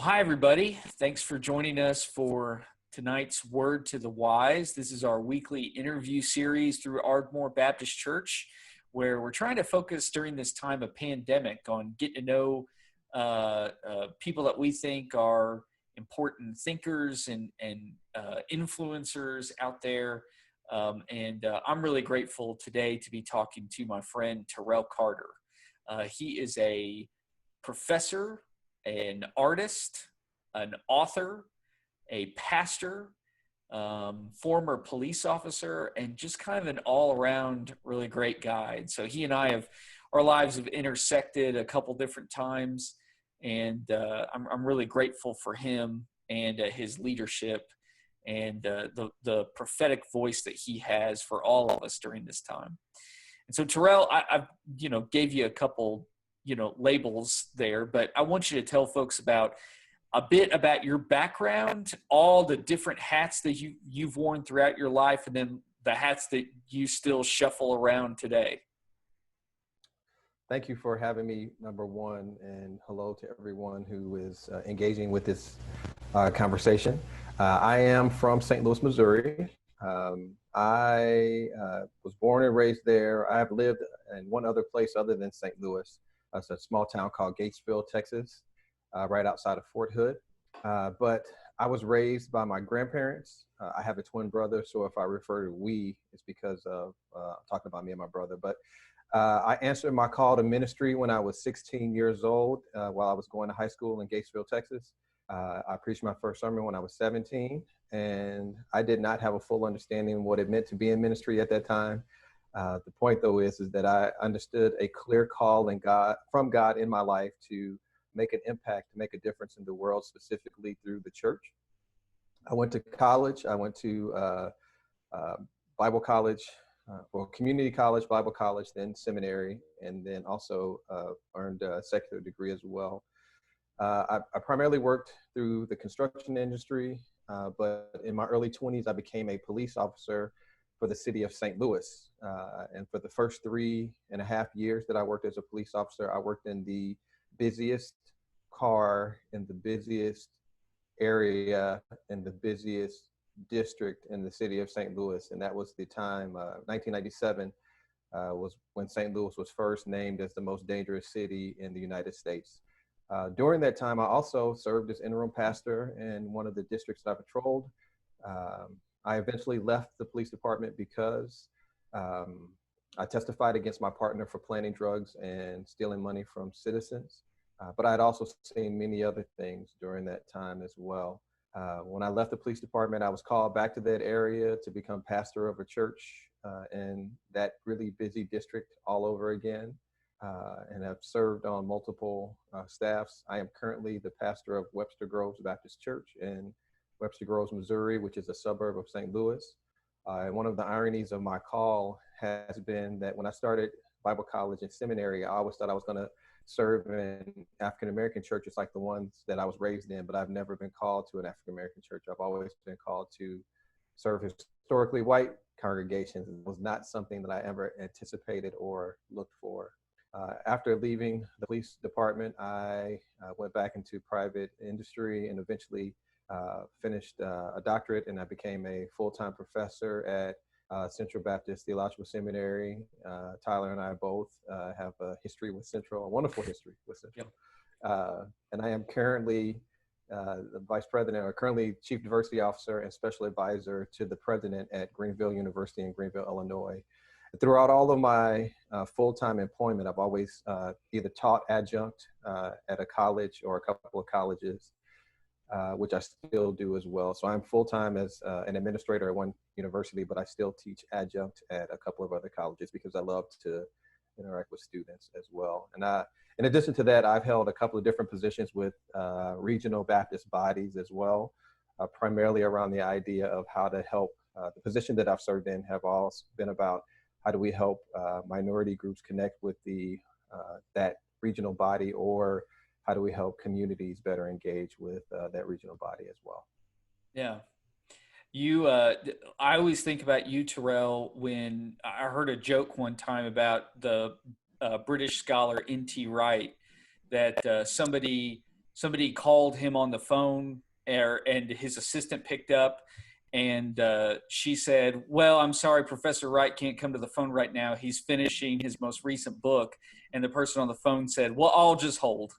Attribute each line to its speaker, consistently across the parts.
Speaker 1: Well, hi, everybody. Thanks for joining us for tonight's Word to the Wise. This is our weekly interview series through Ardmore Baptist Church, where we're trying to focus during this time of pandemic on getting to know people that we think are important thinkers and influencers out there. I'm really grateful today to be talking to my friend Terrell Carter. He is a professor, an artist, an author, a pastor, former police officer, and just kind of an all-around really great guy. And so he and our lives have intersected a couple different times, and I'm really grateful for him and his leadership and the prophetic voice that he has for all of us during this time. And so Terrell, I've gave you a couple labels there, but I want you to tell folks a bit about your background, all the different hats that you've worn throughout your life, and then the hats that you still shuffle around today.
Speaker 2: Thank you for having me, number one, and hello to everyone who is engaging with this conversation. I am from St. Louis, Missouri. I was born and raised there. I've lived in one other place other than St. Louis. It's a small town called Gatesville, Texas, right outside of Fort Hood. But I was raised by my grandparents. I have a twin brother, so if I refer to we, it's because of talking about me and my brother. But I answered my call to ministry when I was 16 years old while I was going to high school in Gatesville, Texas. I preached my first sermon when I was 17, and I did not have a full understanding of what it meant to be in ministry at that time. The point, though, is that I understood a clear call from God in my life to make an impact, to make a difference in the world, specifically through the church. I went to college. I went to Bible college, community college, Bible college, then seminary, and then also earned a secular degree as well. I primarily worked through the construction industry, but in my early 20s, I became a police officer for the city of St. Louis. And for the first 3.5 years that I worked as a police officer, I worked in the busiest car in the busiest area in the busiest district in the city of St. Louis. And that was the time, 1997 was when St. Louis was first named as the most dangerous city in the United States. During that time, I also served as interim pastor in one of the districts that I patrolled. I eventually left the police department because I testified against my partner for planting drugs and stealing money from citizens. But I had also seen many other things during that time as well. When I left the police department, I was called back to that area to become pastor of a church in that really busy district all over again. And I've served on multiple staffs. I am currently the pastor of Webster Groves Baptist Church in Webster Groves, Missouri, which is a suburb of St. Louis. And one of the ironies of my call has been that when I started Bible college and seminary, I always thought I was going to serve in African-American churches like the ones that I was raised in, but I've never been called to an African-American church. I've always been called to serve historically white congregations. It was not something that I ever anticipated or looked for. After leaving the police department, I went back into private industry and eventually finished a doctorate, and I became a full-time professor at Central Baptist Theological Seminary. Tyler and I both have a history with Central, a wonderful history with Central. Yep. And I am currently the vice president, or currently chief diversity officer and special advisor to the president at Greenville University in Greenville, Illinois. Throughout all of my full-time employment, I've always either taught adjunct at a college or a couple of colleges, which I still do as well. So I'm full-time as an administrator at one university, but I still teach adjunct at a couple of other colleges because I love to interact with students as well. And in addition to that, I've held a couple of different positions with regional Baptist bodies as well, primarily around the idea of how to help. The position that I've served in have all been about how do we help minority groups connect with that regional body, or how do we help communities better engage with that regional body as well?
Speaker 1: Yeah. I always think about you, Terrell, when I heard a joke one time about the British scholar N.T. Wright, that somebody somebody called him on the phone, and his assistant picked up, and she said, "Well, I'm sorry, Professor Wright can't come to the phone right now. He's finishing his most recent book." And the person on the phone said, "Well, I'll just hold."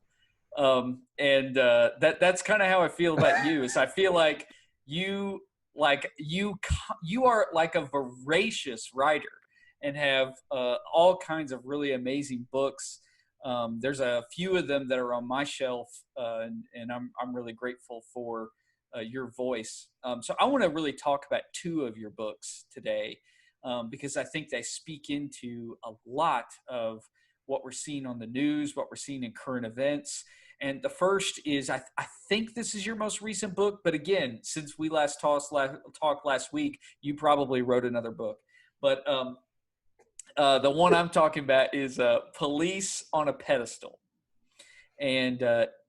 Speaker 1: And that's kind of how I feel about you. Is I feel like you you are like a voracious writer and have all kinds of really amazing books. There's a few of them that are on my shelf, and I'm really grateful for your voice. So I want to really talk about two of your books today, because I think they speak into a lot of what we're seeing on the news, what we're seeing in current events. And the first is, I think this is your most recent book, but again, since we last talked last week, you probably wrote another book. But the one I'm talking about is Police on a Pedestal. And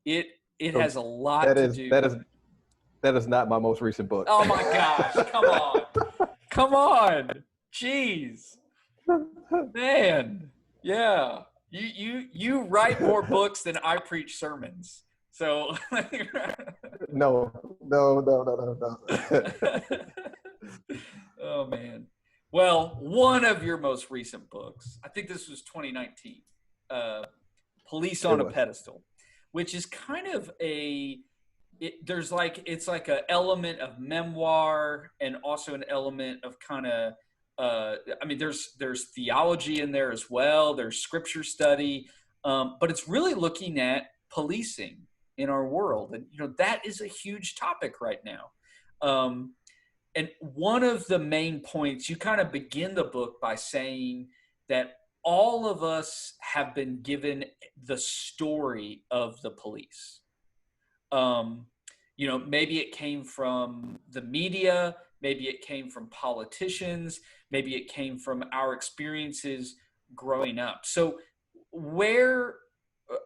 Speaker 1: it
Speaker 2: So
Speaker 1: has a lot
Speaker 2: that
Speaker 1: to
Speaker 2: is
Speaker 1: do.
Speaker 2: that is not my most recent book.
Speaker 1: Oh my gosh, come on. Come on. Jeez. Man. Yeah. You write more books than I preach sermons. So
Speaker 2: No.
Speaker 1: oh man. Well, one of your most recent books, I think this was 2019, Police
Speaker 2: It
Speaker 1: on a
Speaker 2: was.
Speaker 1: Pedestal, which is kind of it's like an element of memoir and also an element of kind of I mean there's theology in there as well, there's scripture study, but it's really looking at policing in our world, and that is a huge topic right now. And one of the main points, you kind of begin the book by saying that all of us have been given the story of the police. um, maybe it came from the media, maybe it came from politicians, maybe it came from our experiences growing up. So, where,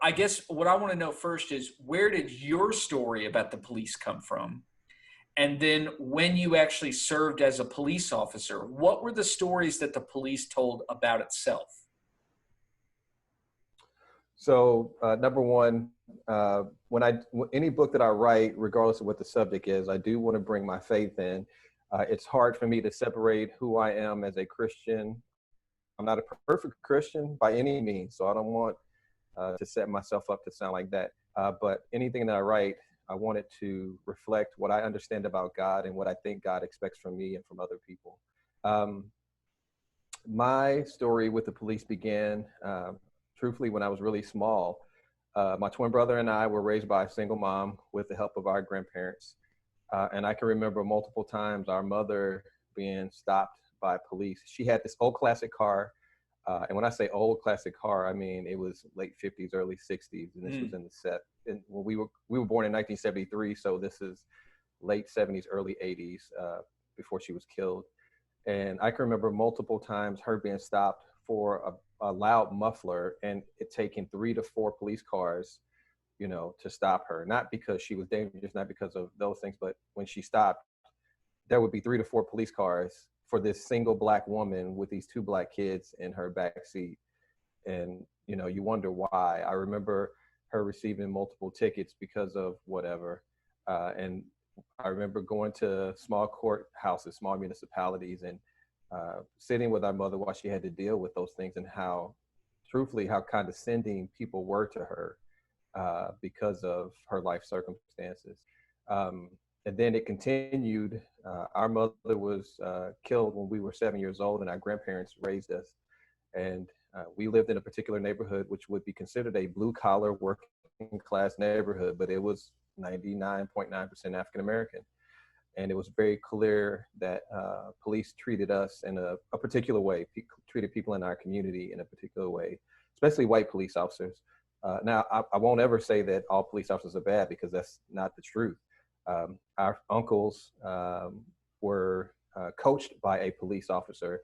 Speaker 1: I guess, what I want to know first is, where did your story about the police come from? And then, when you actually served as a police officer, what were the stories that the police told about itself?
Speaker 2: So number one, any book that I write, regardless of what the subject is, I do want to bring my faith in. It's hard for me to separate who I am as a Christian. I'm not a perfect Christian by any means, so I don't want to set myself up to sound like that. But anything that I write, I want it to reflect what I understand about God and what I think God expects from me and from other people. Um, my story with the police began, truthfully, when I was really small. My twin brother and I were raised by a single mom with the help of our grandparents. And I can remember multiple times our mother being stopped by police. She had this old classic car. And when I say old classic car, I mean it was late 50s, early 60s, and this was in the set. And when we were born in 1973, so this is late 70s, early 80s, before she was killed. And I can remember multiple times her being stopped for a loud muffler, and it taking 3 to 4 police cars, to stop her. Not because she was dangerous, not because of those things, but when she stopped, there would be 3 to 4 police cars for this single Black woman with these 2 Black kids in her back seat. And, you wonder why. I remember her receiving multiple tickets because of whatever. And I remember going to small courthouses, small municipalities, and sitting with our mother while she had to deal with those things, and how, truthfully, how condescending people were to her because of her life circumstances. And then it continued. Our mother was killed when we were 7 years old, and our grandparents raised us. And we lived in a particular neighborhood which would be considered a blue-collar, working-class neighborhood, but it was 99.9% African American. And it was very clear that police treated us in a particular way, treated people in our community in a particular way, especially white police officers. Now, I won't ever say that all police officers are bad, because that's not the truth. Our uncles were coached by a police officer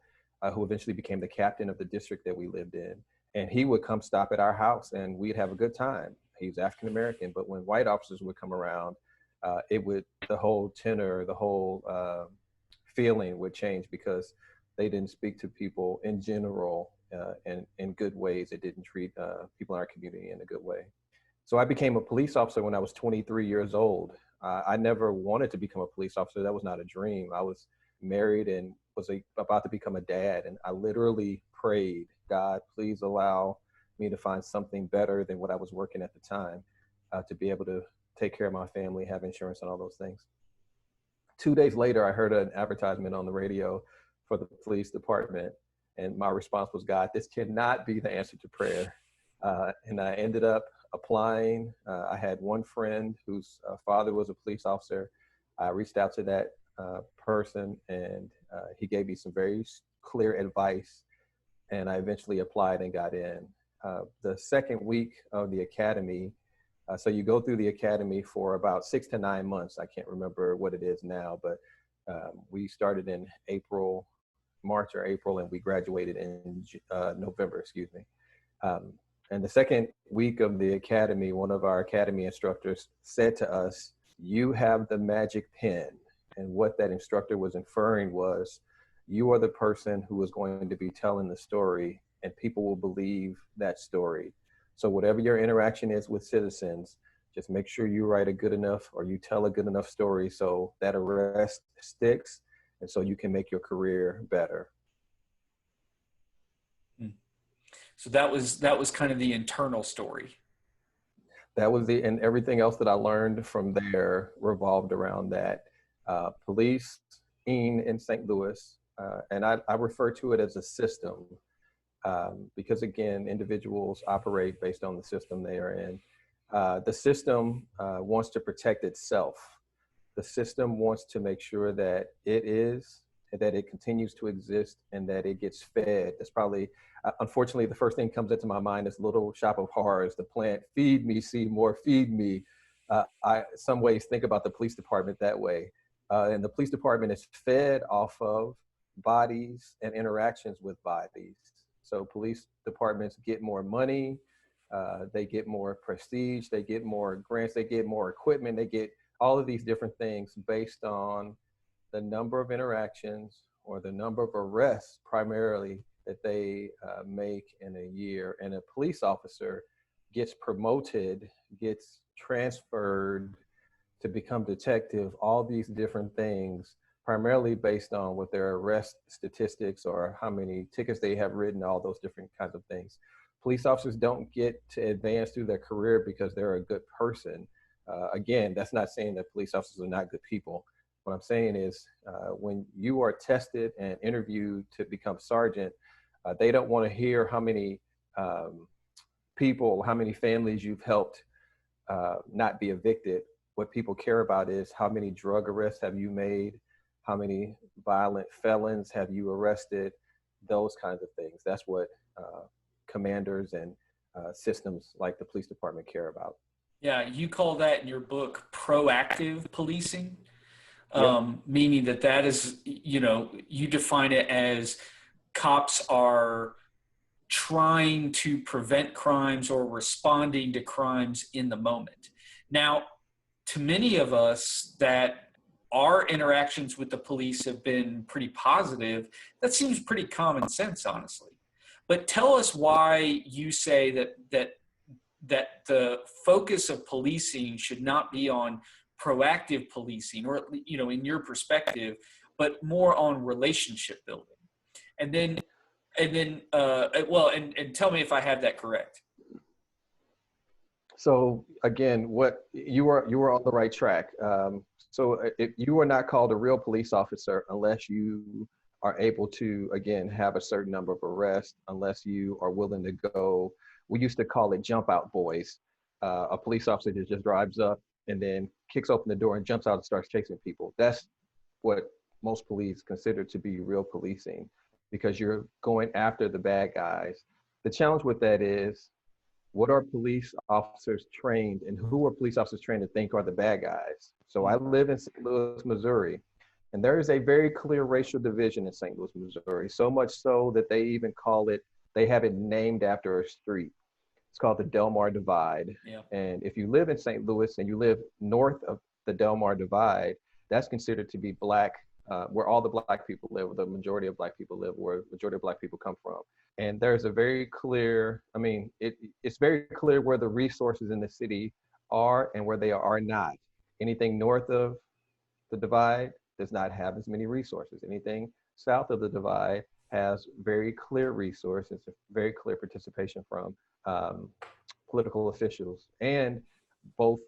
Speaker 2: who eventually became the captain of the district that we lived in. And he would come stop at our house and we'd have a good time. He was African American, but when white officers would come around, the whole tenor, the whole feeling would change, because they didn't speak to people in general in good ways. It didn't treat people in our community in a good way. So I became a police officer when I was 23 years old. I never wanted to become a police officer. That was not a dream. I was married and was about to become a dad. And I literally prayed, God, please allow me to find something better than what I was working at the time, to be able to take care of my family, have insurance and all those things. 2 days later, I heard an advertisement on the radio for the police department. And my response was, God, this cannot be the answer to prayer. And I ended up applying. I had one friend whose father was a police officer. I reached out to that person, and he gave me some very clear advice. And I eventually applied and got in. The second week of the academy, so you go through the academy for about 6 to 9 months. I can't remember what it is now, but we started in March or April, and we graduated in November, excuse me. And the second week of the academy, one of our academy instructors said to us, "You have the magic pen." And what that instructor was inferring was, you are the person who is going to be telling the story, and people will believe that story. So whatever your interaction is with citizens, just make sure you write a good enough, or you tell a good enough story so that arrest sticks, and so you can make your career better.
Speaker 1: So that was kind of the internal story.
Speaker 2: That was and everything else that I learned from there revolved around that. Police in St. Louis, and I refer to it as a system, because again, individuals operate based on the system they are in. The system wants to protect itself. The system wants to make sure that it continues to exist, and that it gets fed. That's probably, unfortunately, the first thing that comes into my mind is Little Shop of Horrors, the plant, feed me, Seymour, feed me. I, some ways, think about the police department that way. And the police department is fed off of bodies and interactions with bodies. So police departments get more money, they get more prestige, they get more grants, they get more equipment, they get all of these different things based on the number of interactions or the number of arrests primarily that they make in a year. And a police officer gets promoted, gets transferred to become detective, all these different things, primarily based on what their arrest statistics or how many tickets they have written, all those different kinds of things. Police officers don't get to advance through their career because they're a good person. Again, that's not saying that police officers are not good people. What I'm saying is, when you are tested and interviewed to become sergeant, they don't want to hear how many people, how many families you've helped not be evicted. What people care about is how many drug arrests have you made, how many violent felons have you arrested, those kinds of things. That's what commanders and systems like the police department care about.
Speaker 1: Yeah, you call that in your book proactive policing.
Speaker 2: Yep.
Speaker 1: Meaning that is, you define it as cops are trying to prevent crimes or responding to crimes in the moment. Now, to many of us that our interactions with the police have been pretty positive, that seems pretty common sense, honestly. But tell us why you say that the focus of policing should not be on proactive policing, or in your perspective, but more on relationship building. And tell me if I have that correct.
Speaker 2: So again, what you were on the right track. So if you are not called a real police officer unless you are able to, again, have a certain number of arrests, unless you are willing to go. We used to call it jump out boys. A police officer that just drives up and then kicks open the door and jumps out and starts chasing people. That's what most police consider to be real policing, because you're going after the bad guys. The challenge with that is, what are police officers trained, and who are police officers trained to think are the bad guys? So I live in St. Louis, Missouri, and there is a very clear racial division in St. Louis, Missouri, so much so that they have it named after a street. It's called the Delmar Divide.
Speaker 1: Yeah.
Speaker 2: And if you live in St. Louis and you live north of the Delmar Divide, that's considered to be Black where all the Black people live, where the majority of Black people live, where the majority of Black people come from. And there's a very clear, I mean, it's very clear where the resources in the city are and where they are not. Anything north of the divide does not have as many resources. Anything south of the divide has very clear resources, very clear participation from um, political officials. And both,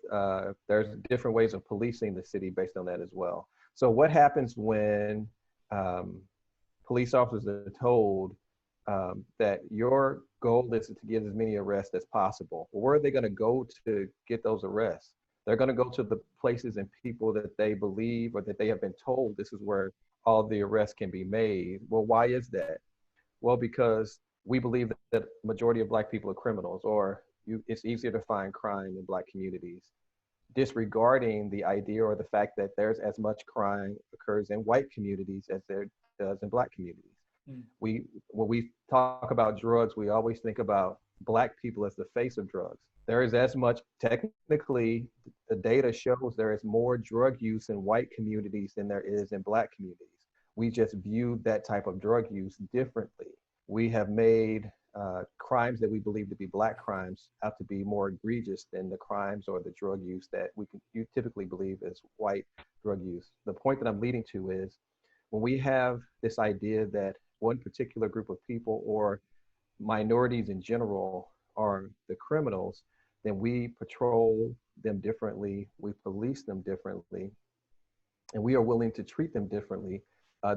Speaker 2: there's different ways of policing the city based on that as well. So what happens when um, police officers are told that your goal is to get as many arrests as possible? Well, where are they going to go to get those arrests? They're going to go to the places and people that they believe or that they have been told this is where all the arrests can be made. Well, why is that? Well, because we believe that the majority of Black people are criminals, or it's easier to find crime in Black communities, disregarding the idea or the fact that there's as much crime occurs in white communities as there does in Black communities.
Speaker 1: Mm.
Speaker 2: When we talk about drugs, we always think about Black people as the face of drugs. There is as much, technically, the data shows there is more drug use in white communities than there is in Black communities. We just view that type of drug use differently. We have made crimes that we believe to be Black crimes out to be more egregious than the crimes or the drug use that you typically believe is white drug use. The point that I'm leading to is when we have this idea that one particular group of people or minorities in general are the criminals, then we patrol them differently, we police them differently, and we are willing to treat them differently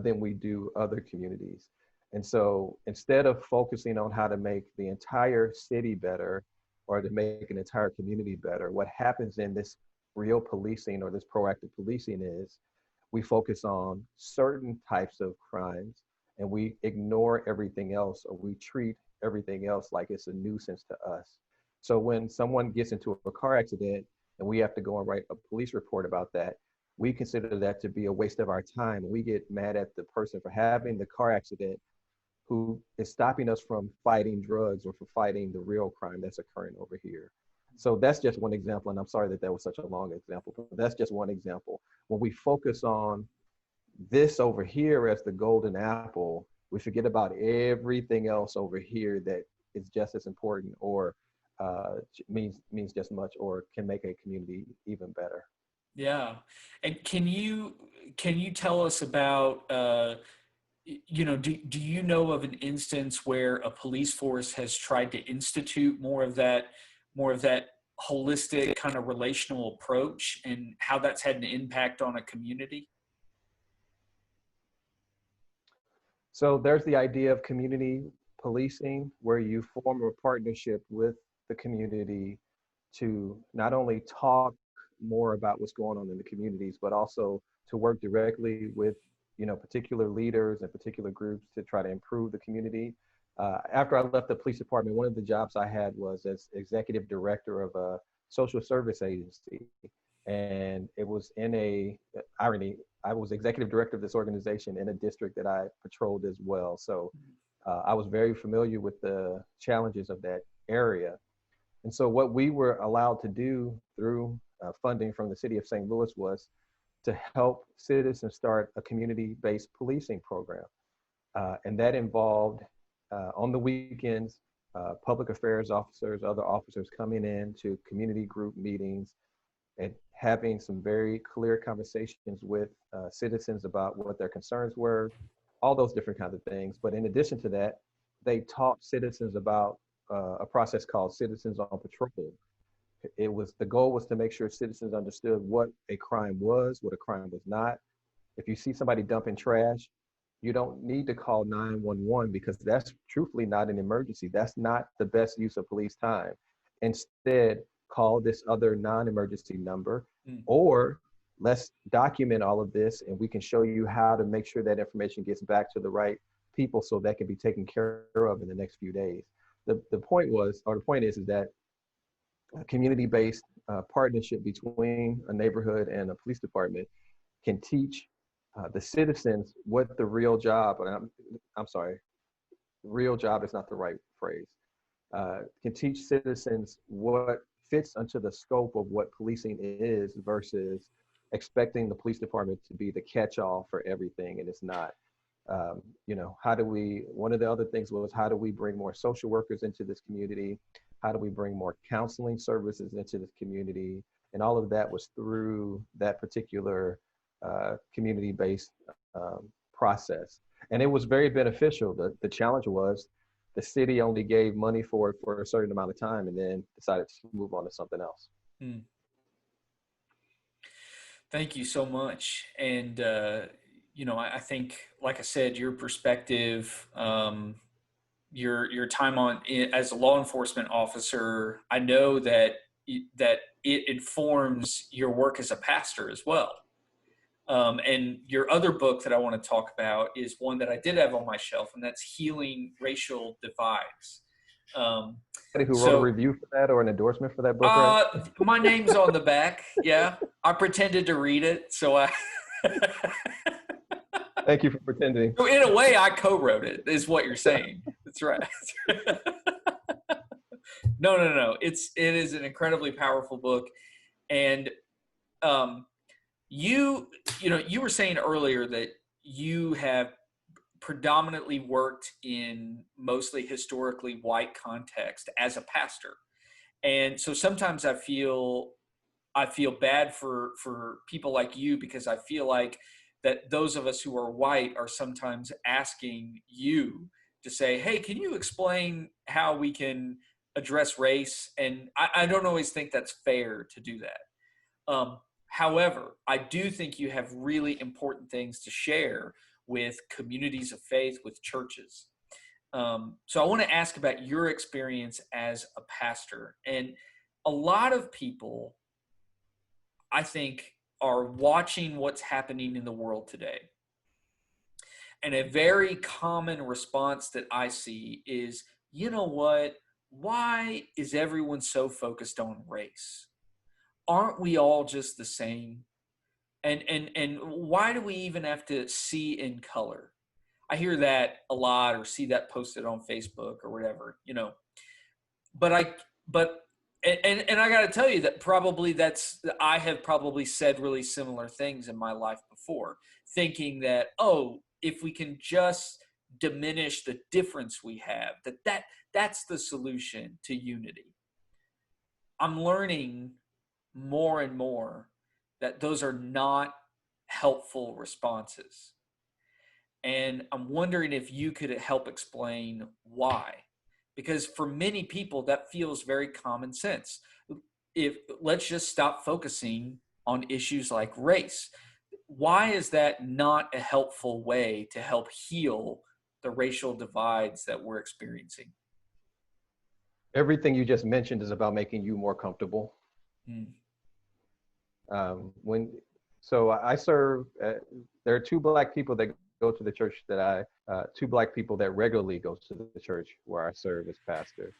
Speaker 2: than we do other communities. And so instead of focusing on how to make the entire city better or to make an entire community better, what happens in this real policing or this proactive policing is we focus on certain types of crimes and we ignore everything else, or we treat everything else like it's a nuisance to us. So when someone gets into a car accident and we have to go and write a police report about that, we consider that to be a waste of our time. We get mad at the person for having the car accident who is stopping us from fighting drugs or for fighting the real crime that's occurring over here. So that's just one example, and I'm sorry that that was such a long example, but that's just one example. When we focus on this over here as the golden apple, we forget about everything else over here that is just as important or means just much or can make a community even better.
Speaker 1: Yeah. And can you tell us about do you know of an instance where a police force has tried to institute more of that holistic kind of relational approach and how that's had an impact on a community?
Speaker 2: So there's the idea of community policing, where you form a partnership with the community to not only talk more about what's going on in the communities, but also to work directly with, particular leaders and particular groups to try to improve the community. After I left the police department, one of the jobs I had was as executive director of a social service agency. And it was in a irony, I was executive director of this organization in a district that I patrolled as well. So I was very familiar with the challenges of that area. And so what we were allowed to do through funding from the city of St. Louis was to help citizens start a community-based policing program. And that involved on the weekends, public affairs officers, other officers coming in to community group meetings and having some very clear conversations with citizens about what their concerns were, all those different kinds of things. But in addition to that, they taught citizens about a process called Citizens on Patrol. The goal was to make sure citizens understood what a crime was, what a crime was not. If you see somebody dumping trash, you don't need to call 911 because that's truthfully not an emergency. That's not the best use of police time. Instead, call this other non-emergency number, or let's document all of this and we can show you how to make sure that information gets back to the right people so that can be taken care of in the next few days. The point is that a community-based partnership between a neighborhood and a police department can teach the citizens what the real job, and I'm sorry, real job is not the right phrase, can teach citizens what fits into the scope of what policing is versus expecting the police department to be the catch-all for everything, and it's not. One of the other things was, how do we bring more social workers into this community? How do we bring more counseling services into this community? And all of that was through that particular community-based process. And it was very beneficial. The challenge was the city only gave money for it for a certain amount of time and then decided to move on to something else.
Speaker 1: Hmm. Thank you so much. And, I think, like I said, your perspective, your time as a law enforcement officer, I know that it informs your work as a pastor as well. And your other book that I want to talk about is one that I did have on my shelf, and that's Healing Racial Divides.
Speaker 2: Anybody who wrote a review for that or an endorsement for that book, right?
Speaker 1: My name's on the back. Yeah, I pretended to read it, so I.
Speaker 2: Thank you for pretending.
Speaker 1: So in a way, I co-wrote it. Is what you're saying? That's right. No. It is an incredibly powerful book, and you were saying earlier that you have predominantly worked in mostly historically white context as a pastor. And so sometimes I feel bad for people like you, because I feel like that those of us who are white are sometimes asking you to say, hey, can you explain how we can address race? And I don't always think that's fair to do that. However, I do think you have really important things to share with communities of faith, with churches. So I want to ask about your experience as a pastor. And a lot of people, I think, are watching what's happening in the world today. And a very common response that I see is, you know what? Why is everyone so focused on race? Aren't we all just the same? And why do we even have to see in color? I hear that a lot, or see that posted on Facebook or whatever, But I got to tell you that I have probably said really similar things in my life before, thinking that, oh, if we can just diminish the difference we have, that's the solution to unity. I'm learning more and more that those are not helpful responses. And I'm wondering if you could help explain why. Because for many people, that feels very common sense. Let's just stop focusing on issues like race. Why is that not a helpful way to help heal the racial divides that we're experiencing?
Speaker 2: Everything you just mentioned is about making you more comfortable. I serve, there are two Black people that go to the church two Black people that regularly go to the church where I serve as pastor.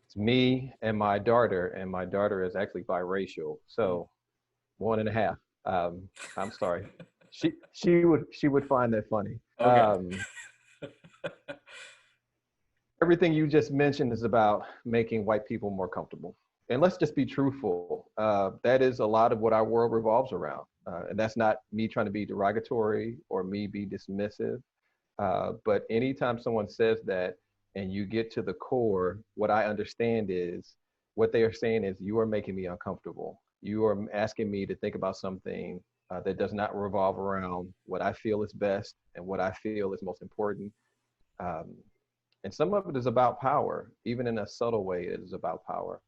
Speaker 2: It's me and my daughter is actually biracial, so 1.5. I'm sorry. She would find that funny.
Speaker 1: Okay.
Speaker 2: Everything you just mentioned is about making white people more comfortable. And let's just be truthful. That is a lot of what our world revolves around. And that's not me trying to be derogatory or me be dismissive. But anytime someone says that and you get to the core, what I understand is what they are saying is, you are making me uncomfortable. You are asking me to think about something that does not revolve around what I feel is best and what I feel is most important. And some of it is about power. Even in a subtle way, it is about power.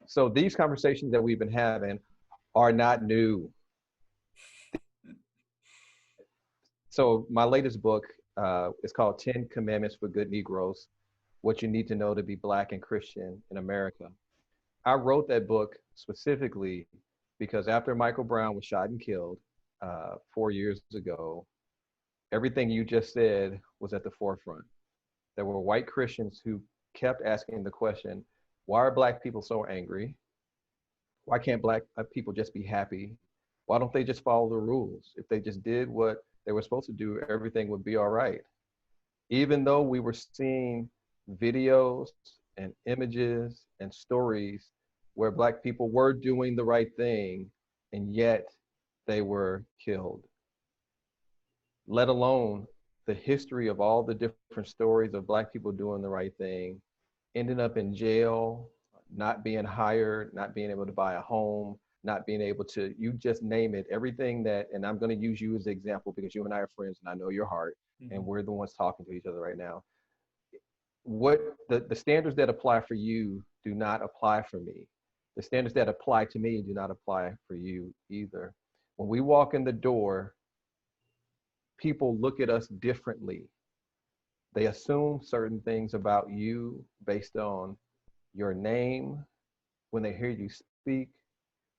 Speaker 2: So these conversations that we've been having are not new. So my latest book is called 10 Commandments for Good Negroes, What You Need to Know to Be Black and Christian in America. I wrote that book specifically because after Michael Brown was shot and killed 4 years ago, everything you just said was at the forefront. There were white Christians who kept asking the question, why are Black people so angry? Why can't Black people just be happy? Why don't they just follow the rules? If they just did what they were supposed to do, everything would be all right. Even though we were seeing videos and images and stories where Black people were doing the right thing and yet they were killed. Let alone the history of all the different stories of Black people doing the right thing, ending up in jail, not being hired, not being able to buy a home, not being able to, you just name it, everything that, and I'm going to use you as an example because you and I are friends and I know your heart, and we're the ones talking to each other right now. What the standards that apply for you do not apply for me. The standards that apply to me do not apply for you either. When we walk in the door, people look at us differently. They assume certain things about you based on your name, when they hear you speak,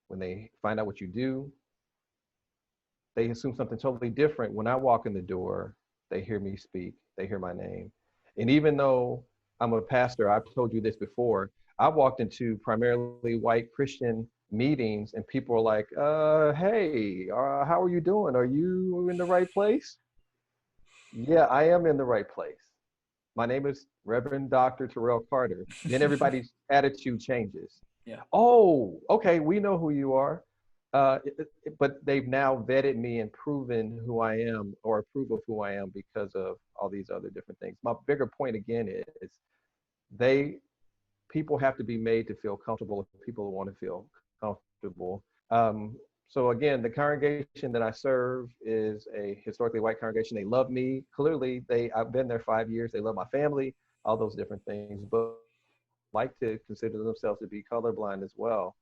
Speaker 2: when they find out what you do. They assume something totally different. When I walk in the door, they hear me speak, they hear my name. And even though I'm a pastor, I've told you this before, I walked into primarily white Christian meetings and people are like, hey, how are you doing? Are you in the right place? Yeah, I am in the right place. My name is Reverend Dr. Terrell Carter. Then everybody's attitude changes.
Speaker 1: Yeah.
Speaker 2: Oh, okay, we know who you are. But they've now vetted me and proven who I am or approve of who I am because of all these other different things. My bigger point again is they people have to be made to feel comfortable if people want to feel comfortable. So again, the congregation that I serve is a historically white congregation. They love me. Clearly, I've been there 5 years. They love my family, all those different things, but like to consider themselves to be colorblind as well.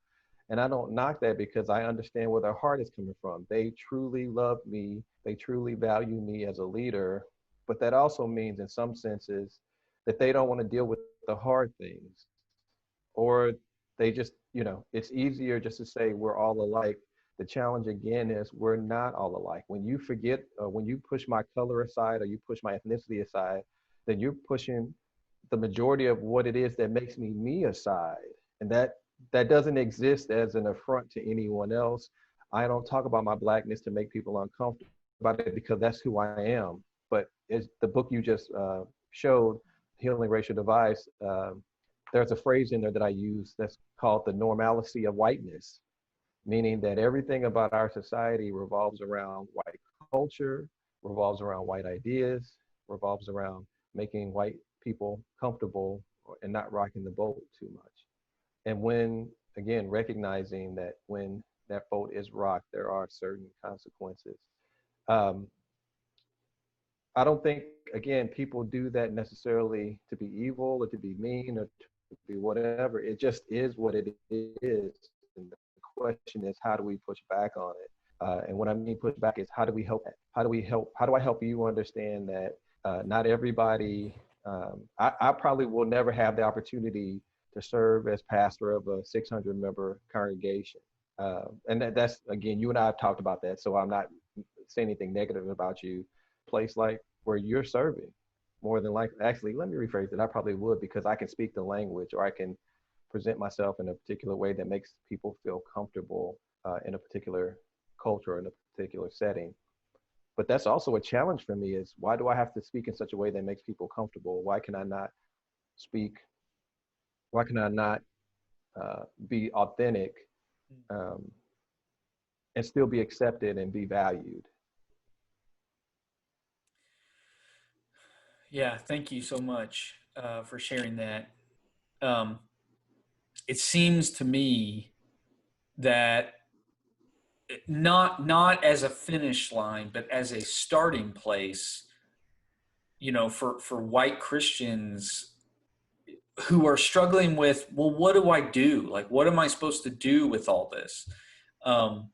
Speaker 2: And I don't knock that because I understand where their heart is coming from. They truly love me. They truly value me as a leader. But that also means in some senses that they don't want to deal with the hard things, or they just, it's easier just to say we're all alike. The challenge again is we're not all alike. When you forget, when you push my color aside or you push my ethnicity aside, then you're pushing the majority of what it is that makes me aside. And that doesn't exist as an affront to anyone else. I don't talk about my Blackness to make people uncomfortable about it because that's who I am. But it's the book you just showed, Healing Racial Divides, there's a phrase in there that I use that's called the normalcy of whiteness, meaning that everything about our society revolves around white culture, revolves around white ideas, revolves around making white people comfortable and not rocking the boat too much. And when, again, recognizing that when that boat is rocked, there are certain consequences. Um, I don't think, again, people do that necessarily to be evil or to be mean or to be whatever. It just is what it is. And the question is, how do we push back on it? And what I mean push back is how do we help? How do I help you understand that not everybody, I probably will never have the opportunity to serve as pastor of a 600 member congregation. And that's, again, you and I have talked about that. So I'm not saying anything negative about you. Place like where you're serving, more than likely, actually, let me rephrase it. I probably would because I can speak the language or I can present myself in a particular way that makes people feel comfortable in a particular culture, in a particular setting. But that's also a challenge for me is why do I have to speak in such a way that makes people comfortable? Why can I not speak? Why can I not be authentic and still be accepted and be valued?
Speaker 1: Yeah, thank you so much for sharing that. Um, it seems to me that not as a finish line, but as a starting place, for white Christians who are struggling with, well, what do I do? Like, what am I supposed to do with all this? Um,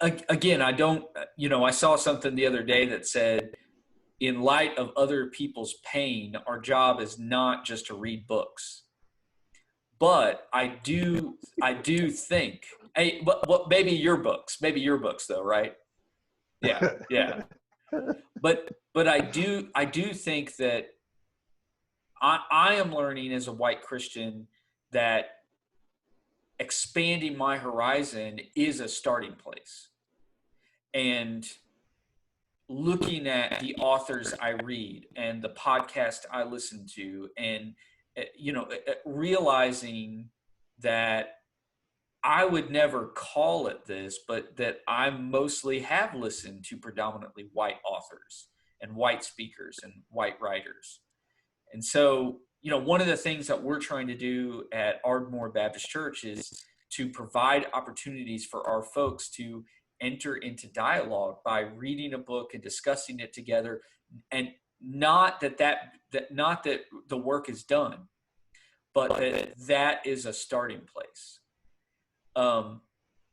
Speaker 1: Again, I don't, I saw something the other day that said, in light of other people's pain, our job is not just to read books. But I do think, hey, but maybe your books though, right? Yeah, yeah. But I do think that I am learning as a white Christian that expanding my horizon is a starting place. And looking at the authors I read and the podcast I listen to, and realizing that I would never call it this, but that I mostly have listened to predominantly white authors and white speakers and white writers. And so, one of the things that we're trying to do at Ardmore Baptist Church is to provide opportunities for our folks to enter into dialogue by reading a book and discussing it together, and not that the work is done, but that is a starting place. Um,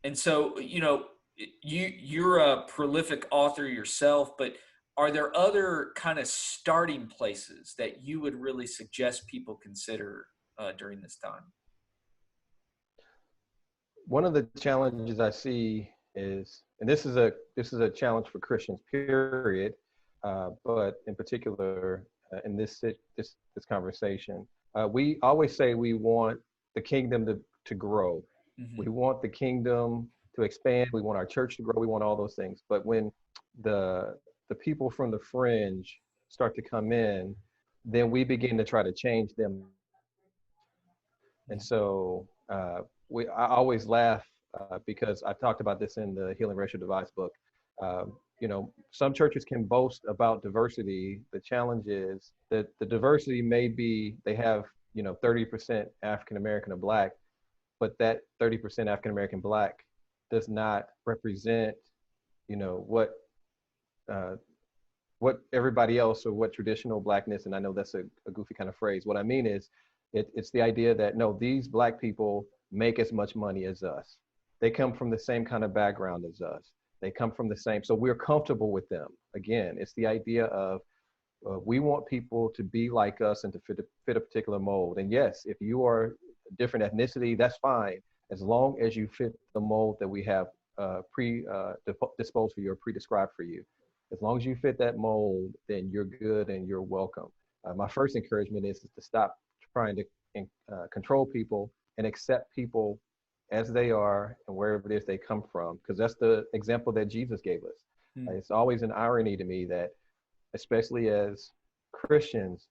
Speaker 1: and so, you're a prolific author yourself, but are there other kind of starting places that you would really suggest people consider during this time?
Speaker 2: One of the challenges I see is, and this is a challenge for Christians, period, but in particular in this conversation, we always say we want the kingdom to grow.
Speaker 1: Mm-hmm.
Speaker 2: We want the kingdom to expand. We want our church to grow. We want all those things. But when the the people from the fringe start to come in, then we begin to try to change them. And so I always laugh because I talked about this in the Healing Racial Divides book. Some churches can boast about diversity. The challenge is that the diversity may be they have 30% African American or Black, but that 30% African American Black does not represent what what everybody else or what traditional Blackness, and I know that's a goofy kind of phrase. What I mean is it's the idea that no, these Black people make as much money as us. They come from the same kind of background as us. They come from the same, so we're comfortable with them. Again, it's the idea of we want people to be like us and to fit a particular mold. And yes, if you are a different ethnicity, that's fine, as long as you fit the mold that we have disposed for you or pre-described for you. As long as you fit that mold, then you're good and you're welcome. My first encouragement is to stop trying to control people and accept people as they are and wherever it is they come from, because that's the example that Jesus gave us. It's always an irony to me that, especially as Christians,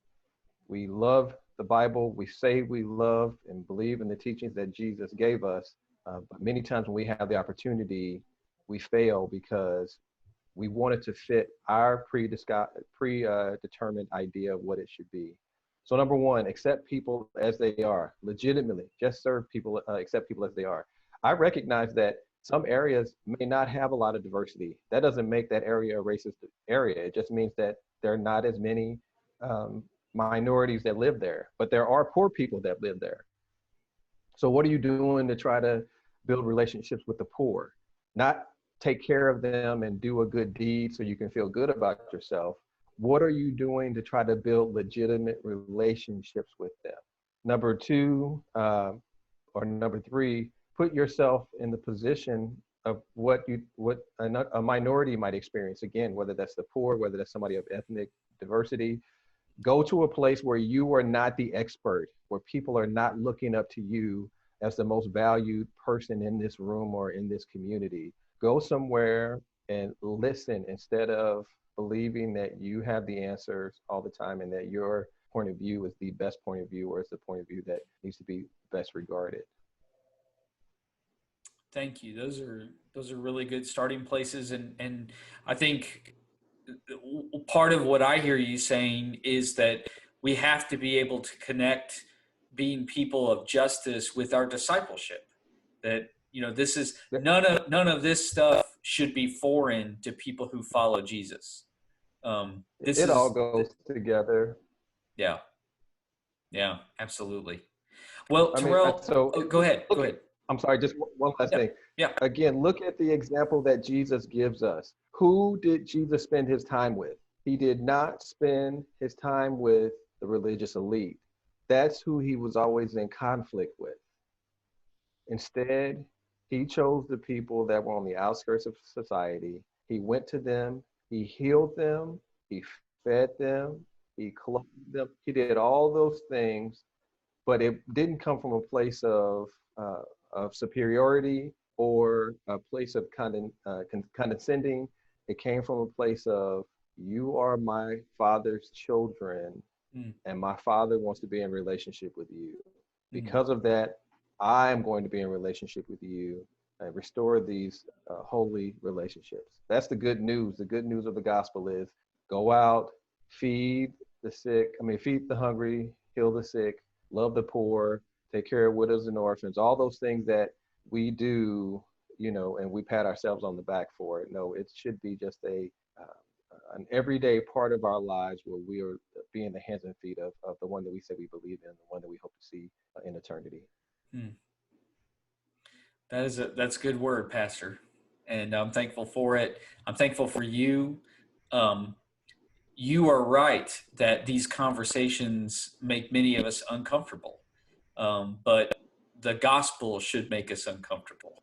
Speaker 2: we love the Bible, we say we love and believe in the teachings that Jesus gave us, but many times when we have the opportunity, we fail because we wanted to fit our predetermined idea of what it should be. So number one, accept people as they are, legitimately. Just serve people, accept people as they are. I recognize that some areas may not have a lot of diversity. That doesn't make that area a racist area. It just means that there are not as many minorities that live there, but there are poor people that live there. So what are you doing to try to build relationships with the poor? Not take care of them and do a good deed so you can feel good about yourself. What are you doing to try to build legitimate relationships with them? Number two, or number three, put yourself in the position of what a minority might experience. Again, whether that's the poor, whether that's somebody of ethnic diversity. Go to a place where you are not the expert, where people are not looking up to you as the most valued person in this room or in this community. Go somewhere and listen instead of believing that you have the answers all the time and that your point of view is the best point of view or is the point of view that needs to be best regarded.
Speaker 1: Thank you. Those are really good starting places, and I think part of what I hear you saying is that we have to be able to connect being people of justice with our discipleship. That this is none of this stuff should be foreign to people who follow Jesus. This
Speaker 2: It all
Speaker 1: is
Speaker 2: goes together.
Speaker 1: Yeah, yeah, absolutely. Well,
Speaker 2: I mean,
Speaker 1: Terrell,
Speaker 2: so
Speaker 1: oh, go ahead. Go
Speaker 2: look,
Speaker 1: ahead.
Speaker 2: I'm sorry, just one last
Speaker 1: Yeah,
Speaker 2: thing.
Speaker 1: yeah.
Speaker 2: Again, look at the example that Jesus gives us. Who did Jesus spend his time with? He did not spend his time with the religious elite. That's who he was always in conflict with. Instead, he chose the people that were on the outskirts of society. He went to them, he healed them, he fed them, he clothed them. He did all those things, but it didn't come from a place of superiority or a place of condescending. It came from a place of, you are my father's children,
Speaker 1: Mm,
Speaker 2: and my father wants to be in relationship with you.
Speaker 1: mm,
Speaker 2: Because of that, I am going to be in relationship with you and restore these holy relationships. That's the good news. The good news of the gospel is go out, feed the sick, feed the hungry, heal the sick, love the poor, take care of widows and orphans, all those things that we do, and we pat ourselves on the back for it. No, it should be just an everyday part of our lives where we are being the hands and feet of the one that we say we believe in, the one that we hope to see in eternity.
Speaker 1: Hmm. That's a good word, Pastor, and I'm thankful for it. I'm thankful for you. Um, you are right that these conversations make many of us uncomfortable, but the gospel should make us uncomfortable.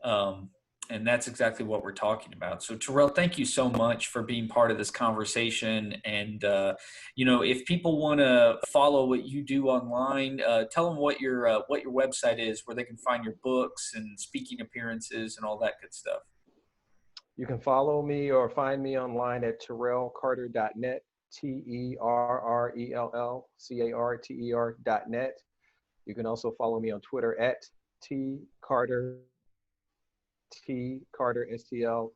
Speaker 1: Um, and that's exactly what we're talking about. So, Terrell, thank you so much for being part of this conversation. And if people want to follow what you do online, tell them what your website is, where they can find your books and speaking appearances and all that good stuff.
Speaker 2: You can follow me or find me online at terrellcarter.net, TerrellCarter.net. You can also follow me on Twitter at tcarter, STL,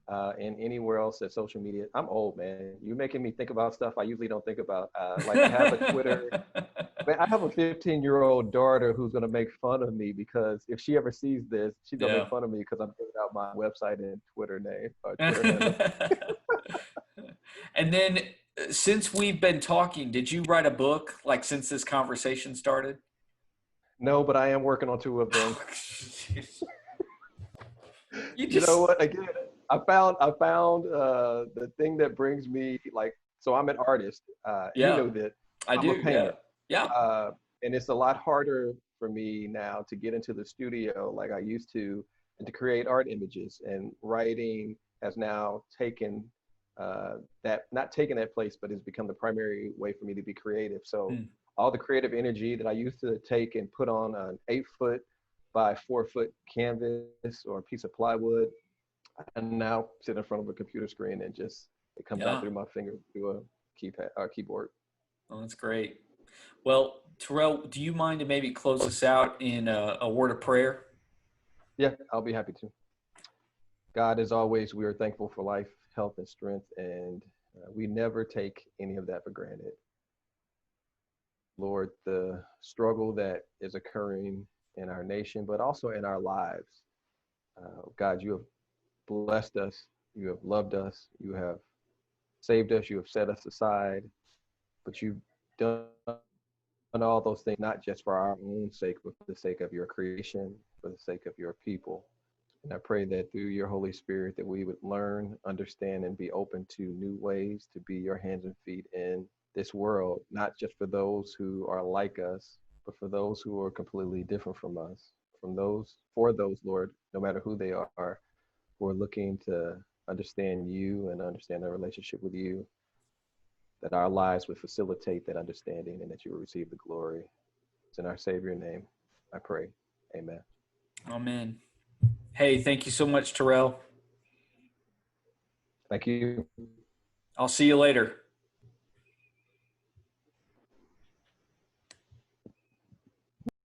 Speaker 2: and anywhere else at social media. I'm old, man. You're making me think about stuff I usually don't think about. Like I have a Twitter. Man, I have a 15-year-old daughter who's going to make fun of me because if she ever sees this, she's going to make fun of me because I'm giving out my website and Twitter name or Twitter handle.
Speaker 1: And then since we've been talking, did you write a book like since this conversation started?
Speaker 2: No, but I am working on 2 of them.
Speaker 1: You
Speaker 2: know what? Again, I found the thing that brings me so I'm an artist. You know that
Speaker 1: I do.
Speaker 2: I'm a painter.
Speaker 1: Yeah.
Speaker 2: And it's a lot harder for me now to get into the studio like I used to and to create art images. And writing has now taken not taken that place, but has become the primary way for me to be creative. So all the creative energy that I used to take and put on an 8-foot by 4-foot canvas or a piece of plywood, and now sit in front of a computer screen and it comes out through my fingers through a keyboard.
Speaker 1: Oh, that's great. Well, Terrell, do you mind to maybe close us out in a word of prayer?
Speaker 2: Yeah, I'll be happy to. God, as always, we are thankful for life, health, and strength, and we never take any of that for granted. Lord, the struggle that is occurring in our nation, but also in our lives. God, you have blessed us. You have loved us. You have saved us. You have set us aside. But you've done all those things, not just for our own sake, but for the sake of your creation, for the sake of your people. And I pray that through your Holy Spirit that we would learn, understand, and be open to new ways to be your hands and feet in this world, not just for those who are like us, but for those who are completely different from us, for those, Lord, no matter who they are, who are looking to understand you and understand their relationship with you, that our lives would facilitate that understanding and that you will receive the glory. It's in our Savior's name, I pray. Amen.
Speaker 1: Amen. Hey, thank you so much, Terrell.
Speaker 2: Thank you.
Speaker 1: I'll see you later.